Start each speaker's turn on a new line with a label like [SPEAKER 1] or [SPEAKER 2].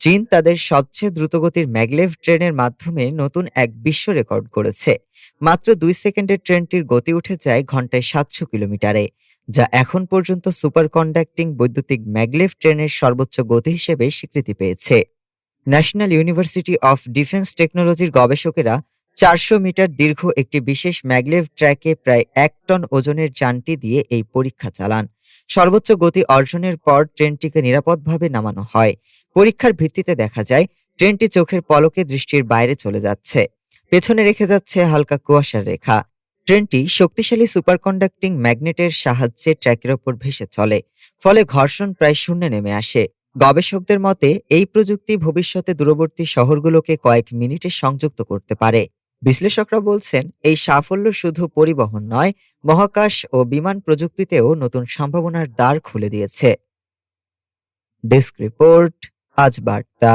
[SPEAKER 1] চীন তাদের সবচেয়ে দ্রুতগতির ম্যাগলেভ ট্রেনের মাধ্যমে নতুন এক বিশ্ব রেকর্ড করেছে। মাত্র 2 সেকেন্ডে ট্রেনটির গতি উঠে যায় ঘন্টায় 700 কিলোমিটারে, যা এখন পর্যন্ত সুপার কন্ডাক্টিং বৈদ্যুতিক ম্যাগলেভ ট্রেনের সর্বোচ্চ গতি হিসেবে স্বীকৃতি পেয়েছে। ন্যাশনাল ইউনিভার্সিটি অফ ডিফেন্স টেকনোলজির গবেষকেরা 400 মিটার দীর্ঘ একটি বিশেষ ম্যাগলেভ ট্র্যাকে প্রায় 1 টন ওজনের যানটি দিয়ে এই পরীক্ষা চালান। সর্বোচ্চ গতি অর্জনের পর ট্রেনটিকে নিরাপদভাবে নামানো হয়। পরীক্ষার ভিত্তিতে দেখা যায় ট্রেনটি চোখের পলকে দৃষ্টির বাইরে চলে যাচ্ছে, পেছনে রেখে যাচ্ছে হালকা কুয়াশার রেখা। ট্রেনটি শক্তিশালী সুপার কন্ডাক্টিং ম্যাগনেটের সাহায্যে ট্র্যাকের ওপর ভেসে চলে, ফলে ঘর্ষণ প্রায় শূন্যে নেমে আসে। গবেষকদের মতে এই প্রযুক্তি ভবিষ্যতে দূরবর্তী শহরগুলোকে কয়েক মিনিটে সংযুক্ত করতে পারে। বিশ্লেষকরা বলছেন এই সাফল্য শুধু পরিবহন নয়, মহাকাশ ও বিমান প্রযুক্তিতেও নতুন সম্ভাবনার দ্বার খুলে দিয়েছে। ডেস্ক রিপোর্ট, আজ বার্তা।